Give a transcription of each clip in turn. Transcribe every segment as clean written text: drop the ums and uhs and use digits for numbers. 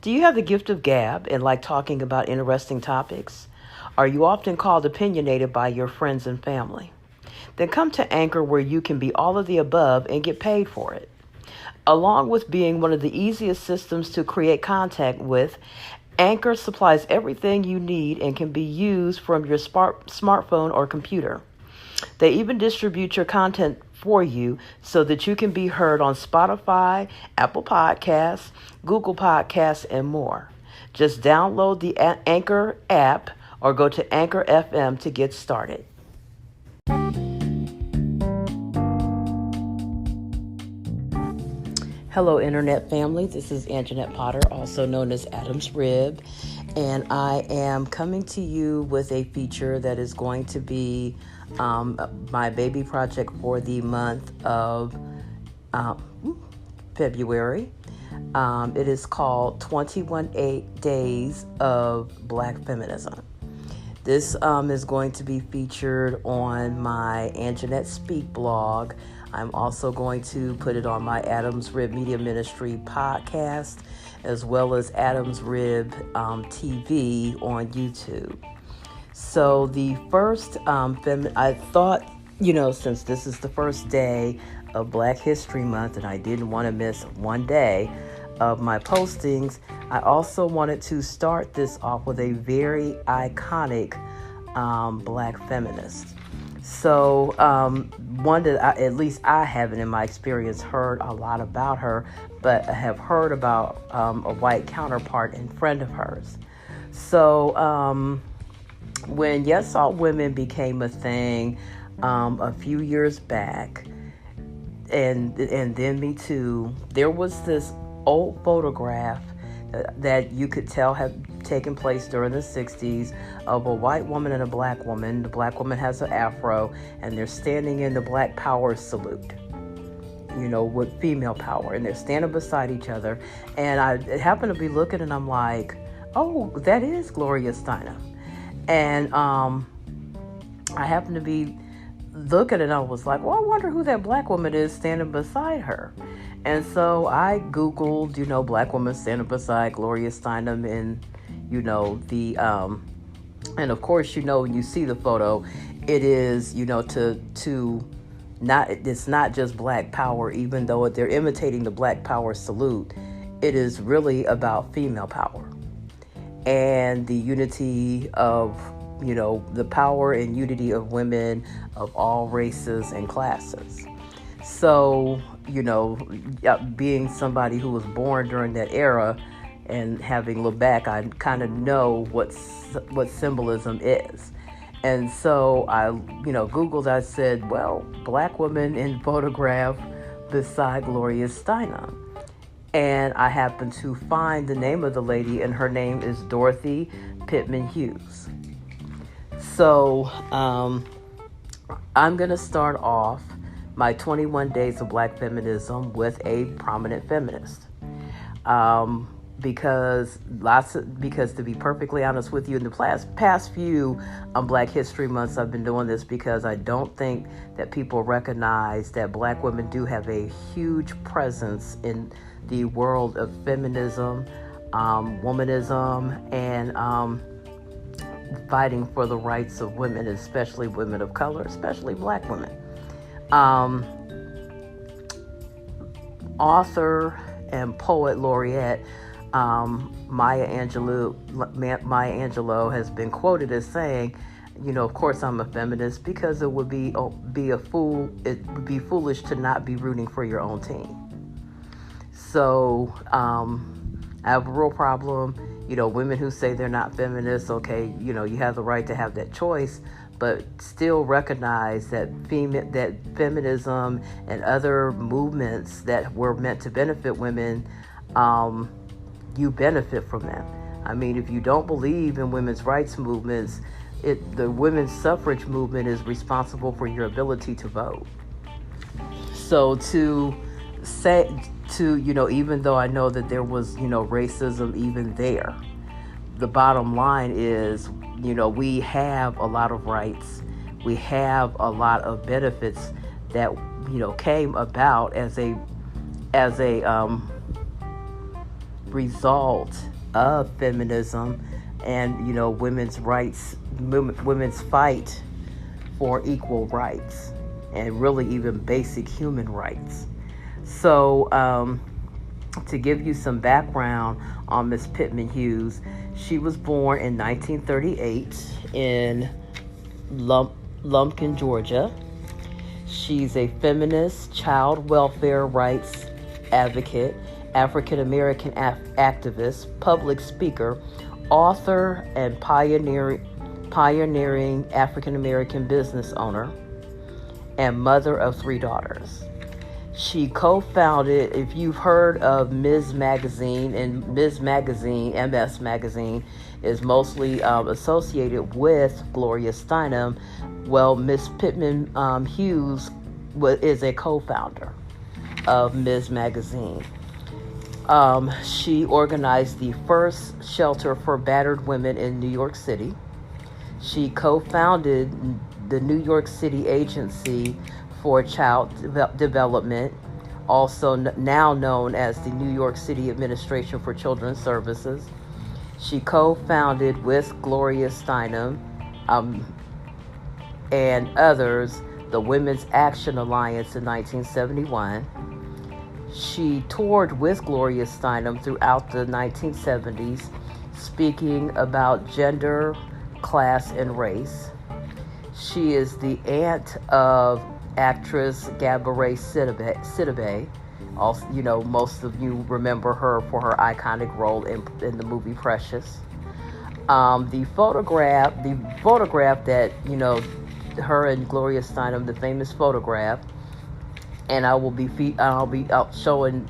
Do you have the gift of gab and like talking about interesting topics? Are you often called opinionated by your friends and family? Then come to Anchor where you can be all of the above and get paid for it. Along with being one of the easiest systems to create contact with, Anchor supplies everything you need and can be used from your smartphone or computer. They even distribute your content for you so that you can be heard on Spotify, Apple Podcasts, Google Podcasts, and more. Just download the Anchor app or go to Anchor FM to get started. Hello, Internet family. This is Anjanette Potter, also known as Adam's Rib, and I am coming to you with a feature that is going to be my baby project for the month of February. It is called 21 Days of Black Feminism. This is going to be featured on my AnjanetteSpeak blog. I'm also going to put it on my Adam's Rib Media Ministry podcast, as well as Adam's Rib TV on YouTube. So the first, I thought, since this is the first day of Black History Month and I didn't want to miss one day of my postings, I also wanted to start this off with a very iconic Black feminist. So one that at least I haven't in my experience heard a lot about her, but I have heard about a white counterpart and friend of hers. So when Yes All Women became a thing a few years back, and then Me Too, there was this old photograph that you could tell had taken place during the 60s of a white woman and a black woman. The black woman has an afro, and they're standing in the Black Power salute, with female power, and they're standing beside each other. And I happened to be looking, and I'm like, oh, that is Gloria Steinem. And I happened to be looking, and I was like, well, I wonder who that black woman is standing beside her. And so I Googled, black woman standing beside Gloria Steinem, and and of course, when you see the photo, it is, it's not just Black Power, even though they're imitating the Black Power salute. It is really about female power and the unity of, the power and unity of women of all races and classes. So, being somebody who was born during that era and having looked back, I kind of know what symbolism is. And so I, Googled, I said, well, black woman in photograph beside Gloria Steinem. And I happened to find the name of the lady, and her name is Dorothy Pitman Hughes. So I'm going to start off my 21 Days of Black Feminism with a prominent feminist. Because to be perfectly honest with you, in the past few Black History Months, I've been doing this because I don't think that people recognize that Black women do have a huge presence in the world of feminism, womanism, and fighting for the rights of women, especially women of color, especially Black women. Author and poet laureate Maya Angelou has been quoted as saying, of course I'm a feminist because it would be foolish to not be rooting for your own team. So I have a real problem, women who say they're not feminists. Okay, you have the right to have that choice, but still recognize that feminism and other movements that were meant to benefit women, you benefit from them. I mean, if you don't believe in women's rights movements, the women's suffrage movement is responsible for your ability to vote. So even though I know that there was, racism even there, the bottom line is, we have a lot of rights. We have a lot of benefits that, came about as a result of feminism and, women's rights, women's fight for equal rights and really even basic human rights. So, to give you some background on Miss Pitman Hughes, she was born in 1938 in Lumpkin, Georgia. She's a feminist, child welfare rights advocate, African American activist, public speaker, author, and pioneering African American business owner, and mother of 3 daughters. She co-founded, if you've heard of Ms. Magazine, and Ms. Magazine, MS Magazine, is mostly associated with Gloria Steinem. Well, Miss Pitman Hughes is a co-founder of Ms. Magazine. She organized the first shelter for battered women in New York City. She co-founded the New York City Agency for Child Development, also now known as the New York City Administration for Children's Services. She co-founded with Gloria Steinem and others the Women's Action Alliance in 1971. She toured with Gloria Steinem throughout the 1970s, speaking about gender, class, and race. She is the aunt of actress Gabourey Sidibe. Also, most of you remember her for her iconic role in the movie Precious. The photograph that her and Gloria Steinem, the famous photograph, and I'll be showing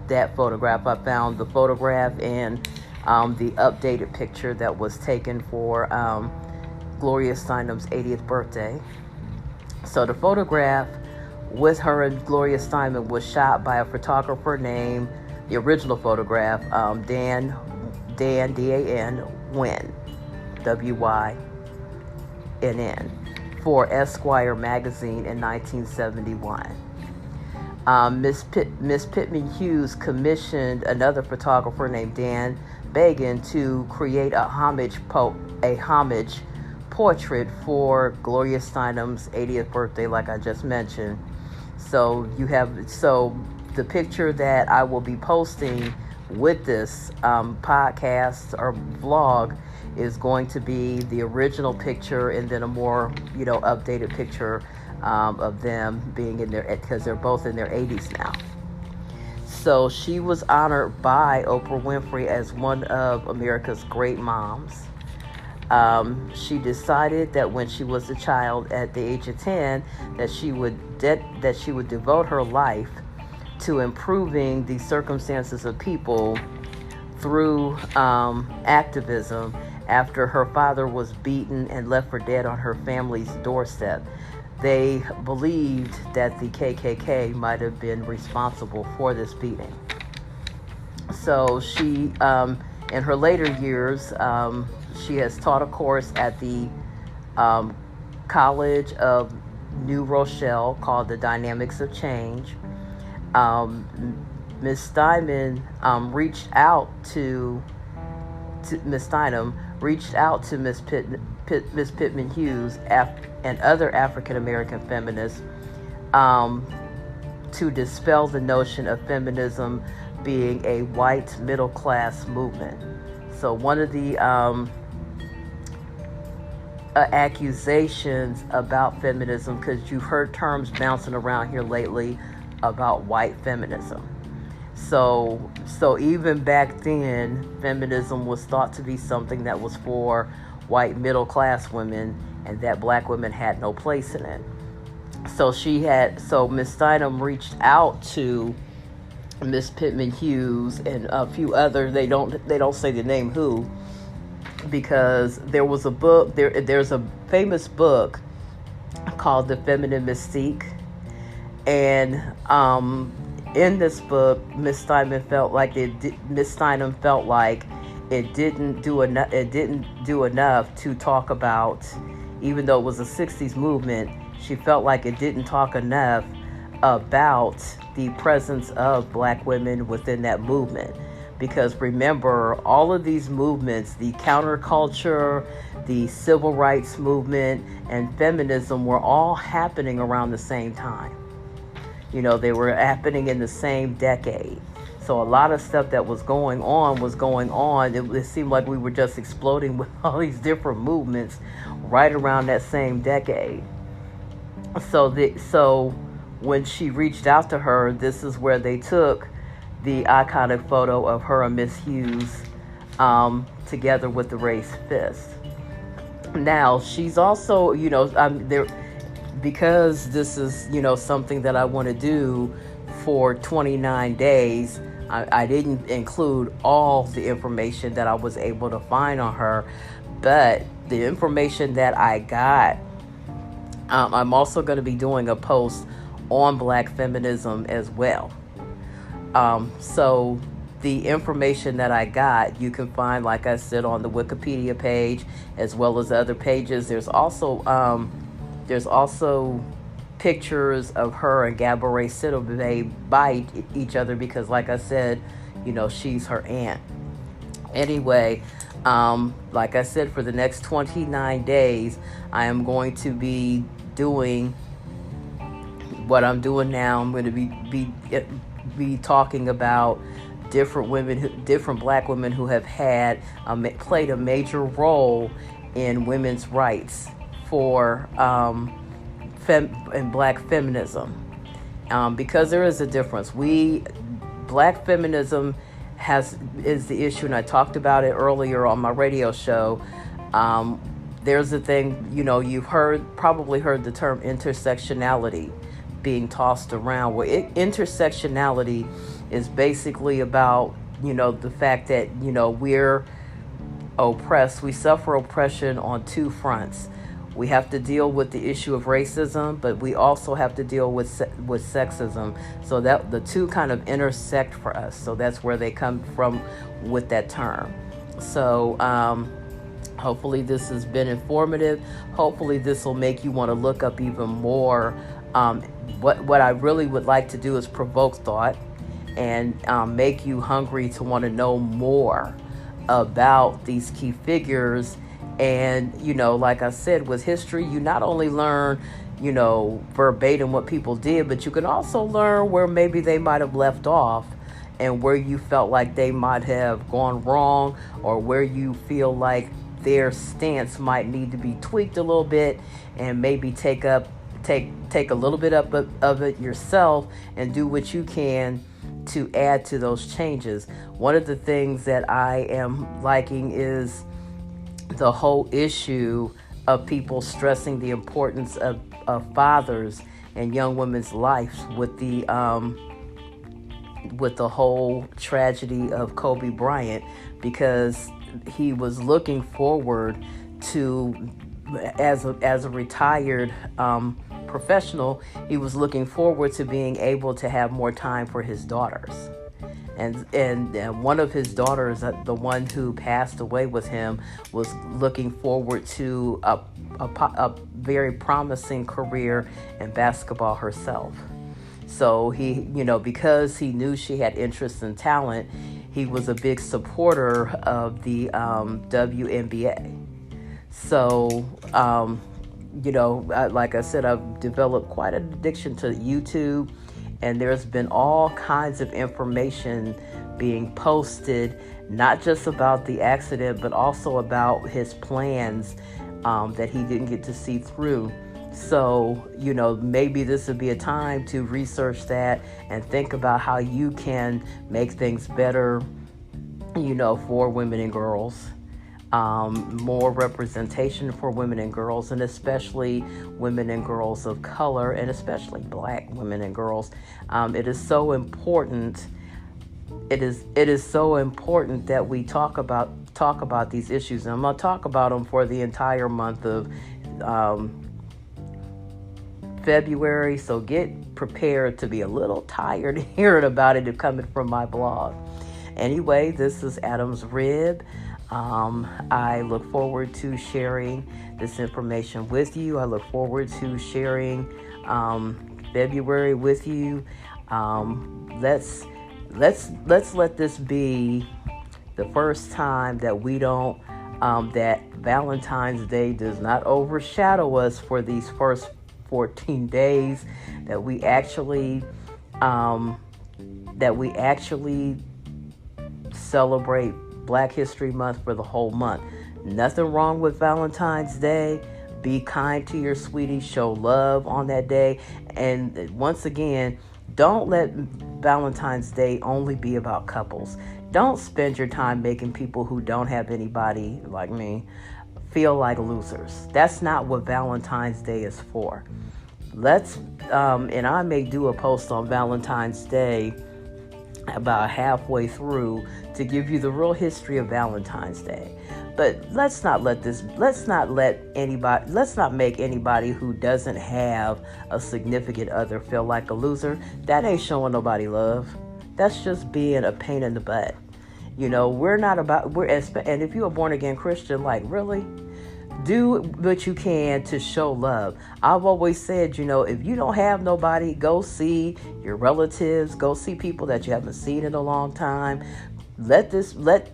that photograph. I found the photograph and the updated picture that was taken for Gloria Steinem's 80th birthday. So the photograph with her and Gloria Steinem was shot by a photographer named, the original photograph, Dan D-A-N, Wynn, W-Y-N-N, for Esquire magazine in 1971. Miss Pitman Hughes commissioned another photographer named Dan Bagan to create a homage portrait for Gloria Steinem's 80th birthday, like I just mentioned. So the picture that I will be posting with this podcast or vlog is going to be the original picture, and then a more updated picture of them being in their, because they're both in their 80s now. So she was honored by Oprah Winfrey as one of America's great moms. She decided that when she was a child, at the age of 10, that she would devote her life to improving the circumstances of people through activism after her father was beaten and left for dead on her family's doorstep. They believed that the KKK might have been responsible for this beating. So she, in her later years, she has taught a course at the College of New Rochelle called The Dynamics of Change. Ms. Steinem reached out to Ms. Pitman Hughes and other African American feminists to dispel the notion of feminism being a white middle class movement. So one of the accusations about feminism, because you've heard terms bouncing around here lately about white feminism. So even back then, feminism was thought to be something that was for white middle class women, and that black women had no place in it. So Ms. Steinem reached out to Miss Pitman Hughes and a few others. They don't say the name who, because there was a book, there's a famous book called The Feminine Mystique, and in this book, Miss Steinem felt like it didn't do enough to talk about, even though it was a 60s movement, she felt like it didn't talk enough about the presence of black women within that movement, because remember, all of these movements, the counterculture, the civil rights movement, and feminism were all happening around the same time. They were happening in the same decade. So a lot of stuff that was going on. It seemed like we were just exploding with all these different movements right around that same decade. So when she reached out to her, this is where they took the iconic photo of her and Miss Hughes together with the raised fist. Now, she's also, there, because this is, something that I want to do for 29 days, I didn't include all the information that I was able to find on her, but the information that I got, I'm also going to be doing a post on Black feminism as well. So the information that I got, you can find, like I said, on the Wikipedia page, as well as other pages. There's also pictures of her and Gabourey Sidibe by each other because, like I said, she's her aunt. Anyway, like I said, for the next 29 days, I am going to be doing what I'm doing now. I'm going to be talking about different Black women who have played a major role in women's rights for in Black feminism, because there is a difference. Black feminism is the issue, and I talked about it earlier on my radio show. There's a thing, you've probably heard the term intersectionality being tossed around. Well, intersectionality is basically about, the fact that, we're oppressed. We suffer oppression on two fronts. We have to deal with the issue of racism, but we also have to deal with sexism. So that the two kind of intersect for us. So that's where they come from with that term. So hopefully this has been informative. Hopefully this will make you want to look up even more. What I really would like to do is provoke thought and make you hungry to want to know more about these key figures. And, like I said, with history, you not only learn, verbatim what people did, but you can also learn where maybe they might have left off and where you felt like they might have gone wrong, or where you feel like their stance might need to be tweaked a little bit, and maybe take a little bit up of it yourself and do what you can to add to those changes. One of the things that I am liking is the whole issue of people stressing the importance of fathers and young women's lives with the whole tragedy of Kobe Bryant, because he was looking forward to, as a retired professional, he was looking forward to being able to have more time for his daughters. And one of his daughters, the one who passed away with him, was looking forward to a very promising career in basketball herself. So he, because he knew she had interest and talent, he was a big supporter of the WNBA. So, like I said, I've developed quite an addiction to YouTube. And there's been all kinds of information being posted, not just about the accident, but also about his plans that he didn't get to see through. So, maybe this would be a time to research that and think about how you can make things better, for women and girls. More representation for women and girls, and especially women and girls of color, and especially Black women and girls. It is so important. It is so important that we talk about these issues. And I'm going to talk about them for the entire month of February. So get prepared to be a little tired hearing about it coming from my blog. Anyway, this is Adam's Rib. I look forward to sharing this information with you. I look forward to sharing February with you. Let's let's let this be the first time that we don't that Valentine's Day does not overshadow us for these first 14 days, that we actually celebrate Black History Month for the whole month. Nothing wrong with Valentine's Day. Be kind to your sweetie, show love on that day. And once again, don't let Valentine's Day only be about couples. Don't spend your time making people who don't have anybody like me feel like losers. That's not what Valentine's Day is for. Let's, and I may do a post on Valentine's Day about halfway through to give you the real history of Valentine's Day. But let's not make anybody who doesn't have a significant other feel like a loser. That ain't showing nobody love. That's just being a pain in the butt. And if you're a born again Christian, like, really? Do what you can to show love. I've always said, if you don't have nobody, go see your relatives, go see people that you haven't seen in a long time. Let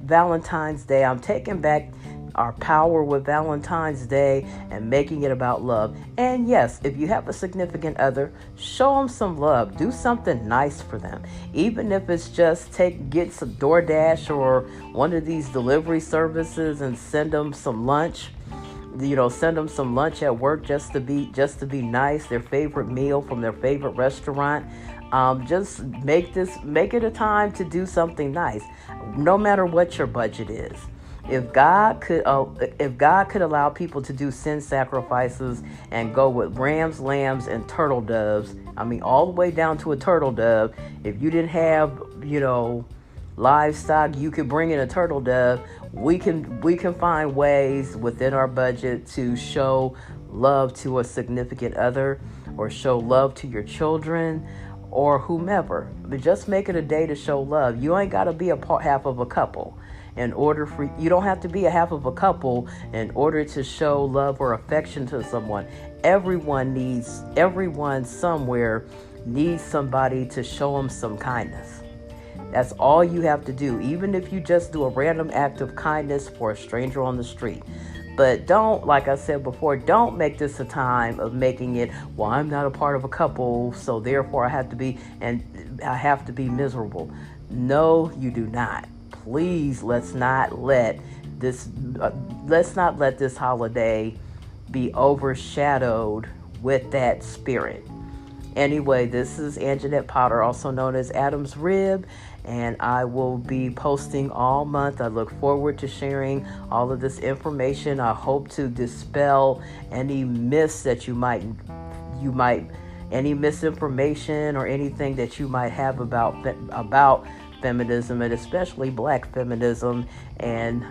Valentine's Day, I'm taking back our power with Valentine's Day and making it about love. And yes, if you have a significant other, show them some love. Do something nice for them. Even if it's just get some DoorDash or one of these delivery services and send them some lunch. Send them some lunch at work just to be nice, their favorite meal from their favorite restaurant. Just make it a time to do something nice, no matter what your budget is. If God could allow people to do sin sacrifices and go with rams, lambs, and turtle doves, all the way down to a turtle dove. If you didn't have, livestock, you could bring in a turtle dove. We can find ways within our budget to show love to a significant other, or show love to your children, or whomever. But just make it a day to show love. You ain't got to be half of a couple. You don't have to be a half of a couple in order to show love or affection to someone. Everyone somewhere needs somebody to show them some kindness. That's all you have to do, even if you just do a random act of kindness for a stranger on the street. But don't, like I said before, don't make this a time of making it, well, I'm not a part of a couple, so therefore I have to be miserable. No, you do not. Please, let's not let this holiday be overshadowed with that spirit. Anyway, this is Anjanette Potter, also known as Adam's Rib, and I will be posting all month. I look forward to sharing all of this information. I hope to dispel any myths that any misinformation or anything that you might have about feminism, and especially Black feminism. And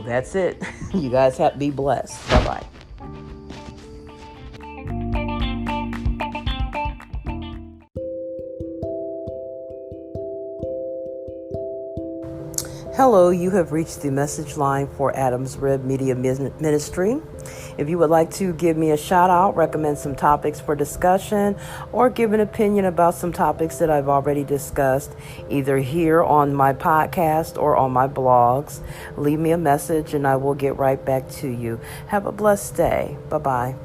that's it. You guys be blessed. Bye-bye. Hello, you have reached the message line for Adam's Rib Media Ministry. If you would like to give me a shout out, recommend some topics for discussion, or give an opinion about some topics that I've already discussed, either here on my podcast or on my blogs, leave me a message and I will get right back to you. Have a blessed day. Bye-bye.